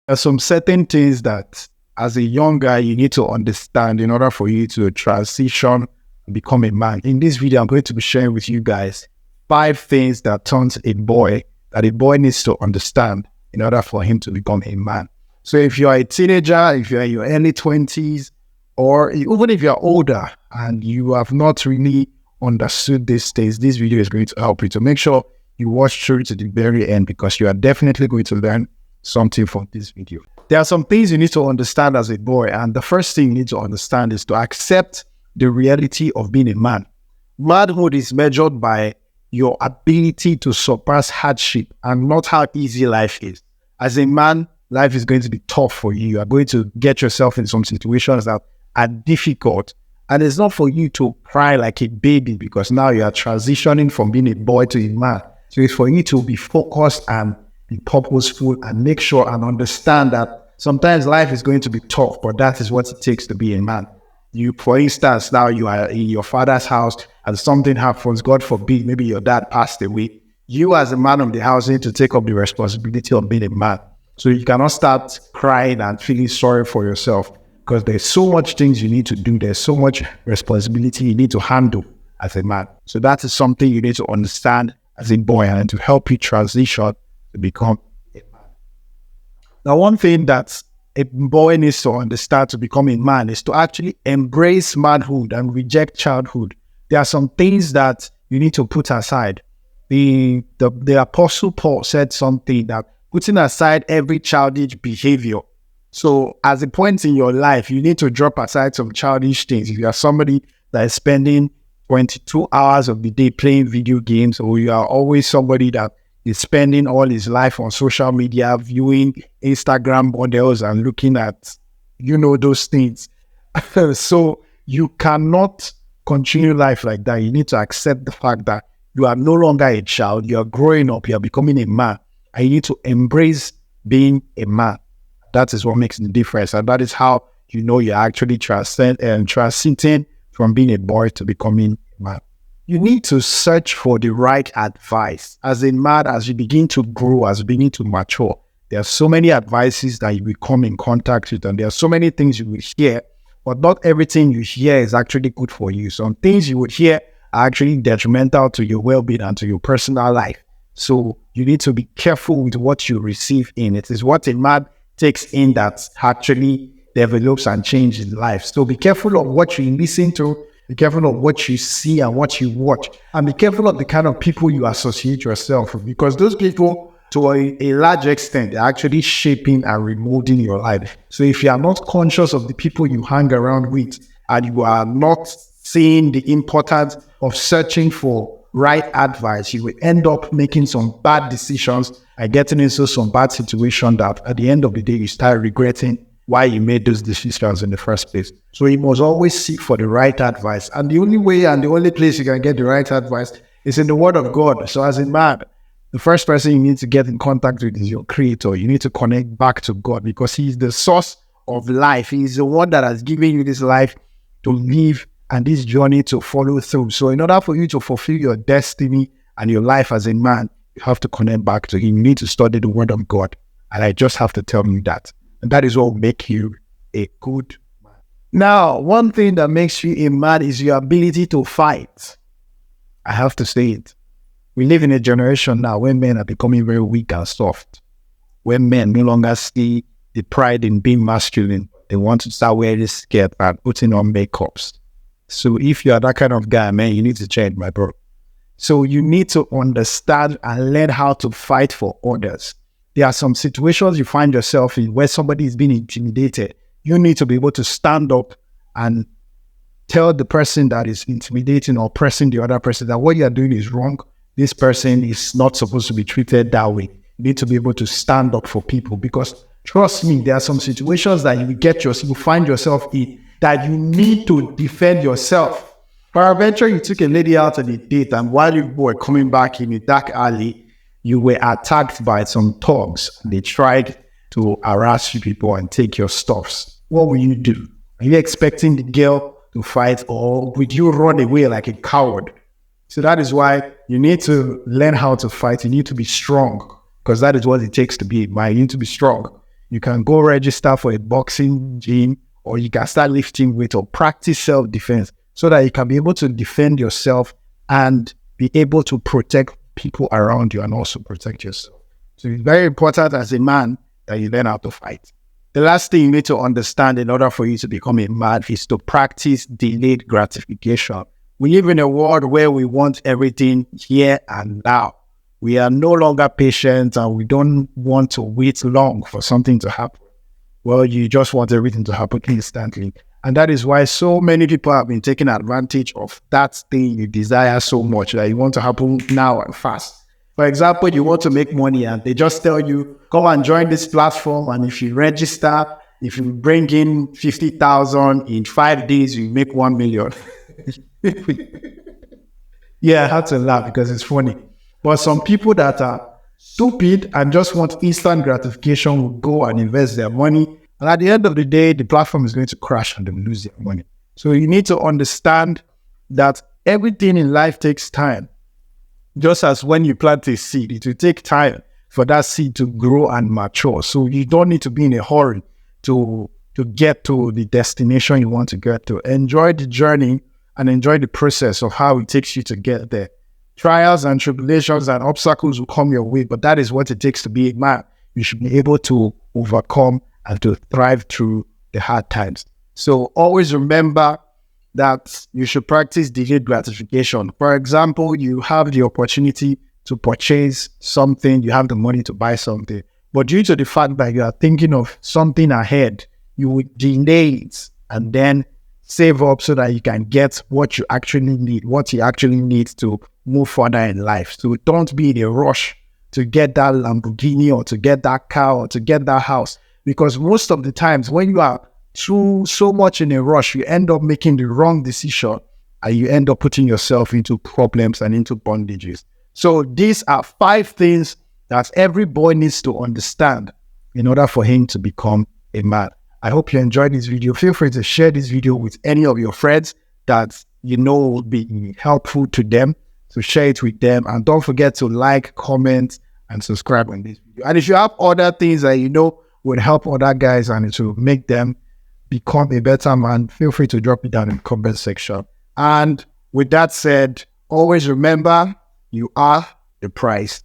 There are some certain things that as a young guy, you need to understand in order for you to transition and become a man. In this video, I'm going to be sharing with you guys 5 things that turns a boy, that a boy needs to understand in order for him to become a man. So if you're a teenager, if you're in your early 20s, or even if you're older and you have not really understood these things, this video is going to help you to make sure you watch through to the very end, because you are definitely going to learn something from this video. There are some things you need to understand as a boy, and the first thing you need to understand is to accept the reality of being a man. Manhood is measured by your ability to surpass hardship and not how easy life is. As a man, life is going to be tough for you. You are going to get yourself in some situations that are difficult, and it's not for you to cry like a baby because now you are transitioning from being a boy to a man. So it's for you to be focused and be purposeful and make sure and understand that sometimes life is going to be tough, but that is what it takes to be a man. You, for instance, now you are in your father's house and something happens, God forbid, maybe your dad passed away. You as a man of the house need to take up the responsibility of being a man. So you cannot start crying and feeling sorry for yourself, because there's so much things you need to do. There's so much responsibility you need to handle as a man. So that is something you need to understand as a boy, and to help you transition to become a man. Now, one thing that a boy needs to understand to become a man is to actually embrace manhood and reject childhood. There are some things that you need to put aside. The Apostle Paul said something that putting aside every childish behavior. So as a point in your life, you need to drop aside some childish things. If you are somebody that is spending 22 hours of the day playing video games, or you are always somebody that is spending all his life on social media, viewing Instagram models and looking at, those things. So you cannot continue life like that. You need to accept the fact that you are no longer a child. You are growing up. You are becoming a man. And you need to embrace being a man. That is what makes the difference. And that is how you're actually transiting from being a boy to becoming a man. You need to search for the right advice. As a man, as you begin to grow, as you begin to mature, there are so many advices that you will come in contact with, and there are so many things you will hear, but not everything you hear is actually good for you. Some things you would hear are actually detrimental to your well-being and to your personal life. So you need to be careful with what you receive in. It is what a man takes in that actually develops and changes life. So be careful of what you listen to, be careful of what you see and what you watch, and be careful of the kind of people you associate yourself with, because those people, to a large extent, are actually shaping and remolding your life. So if you are not conscious of the people you hang around with, and you are not seeing the importance of searching for right advice, you will end up making some bad decisions and getting into some bad situation that at the end of the day, you start regretting why you made those decisions in the first place. So you must always seek for the right advice. And the only way and the only place you can get the right advice is in the Word of God. So as a man, the first person you need to get in contact with is your Creator. You need to connect back to God, because He is the source of life. He is the one that has given you this life to live and this journey to follow through. So in order for you to fulfill your destiny and your life as a man, you have to connect back to Him. You need to study the Word of God. And I just have to tell you that. And that is what will make you a good man. Now, one thing that makes you a man is your ability to fight. I have to say it. We live in a generation now where men are becoming very weak and soft, where men no longer see the pride in being masculine. They want to start wearing skirt and putting on makeups. So if you are that kind of guy, man, you need to change, my bro. So you need to understand and learn how to fight for others. There are some situations you find yourself in where somebody is being intimidated. You need to be able to stand up and tell the person that is intimidating or pressing the other person that what you are doing is wrong. This person is not supposed to be treated that way. You need to be able to stand up for people, because trust me, there are some situations that you find yourself in that you need to defend yourself. Peradventure, you took a lady out on a date, and while you were coming back in a dark alley, you were attacked by some thugs. They tried to harass you people and take your stuffs. What will you do? Are you expecting the girl to fight, or would you run away like a coward? So that is why you need to learn how to fight. You need to be strong, because that is what it takes to be a man. You need to be strong. You can go register for a boxing gym, or you can start lifting weight or practice self-defense so that you can be able to defend yourself and be able to protect people around you and also protect yourself. So it's very important as a man that you learn how to fight. The last thing you need to understand in order for you to become a man is to practice delayed gratification. We live in a world where we want everything here and now. We are no longer patient and we don't want to wait long for something to happen. Well, you just want everything to happen instantly. And that is why so many people have been taking advantage of that thing you desire so much that you want to happen now and fast. For example, you want to make money and they just tell you, come and join this platform. And if you register, if you bring in 50,000 in 5 days, you make 1 million. Yeah, I had to laugh because it's funny. But some people that are stupid and just want instant gratification will go and invest their money. And at the end of the day, the platform is going to crash and they will lose their money. So you need to understand that everything in life takes time. Just as when you plant a seed, it will take time for that seed to grow and mature. So you don't need to be in a hurry to get to the destination you want to get to. Enjoy the journey and enjoy the process of how it takes you to get there. Trials and tribulations and obstacles will come your way, but that is what it takes to be a man. You should be able to overcome and to thrive through the hard times. So always remember that you should practice delayed gratification. For example, you have the opportunity to purchase something, you have the money to buy something, but due to the fact that you are thinking of something ahead, you would delay it and then save up so that you can get what you actually need to move further in life. So don't be in a rush to get that Lamborghini or to get that car or to get that house, because most of the times when you are so much in a rush, you end up making the wrong decision and you end up putting yourself into problems and into bondages. So these are 5 things that every boy needs to understand in order for him to become a man. I hope you enjoyed this video. Feel free to share this video with any of your friends that you know will be helpful to them. So share it with them. And don't forget to like, comment, and subscribe on this video. And if you have other things that you know would help other guys and it will make them become a better man, feel free to drop it down in the comment section. And with that said, always remember, you are the prize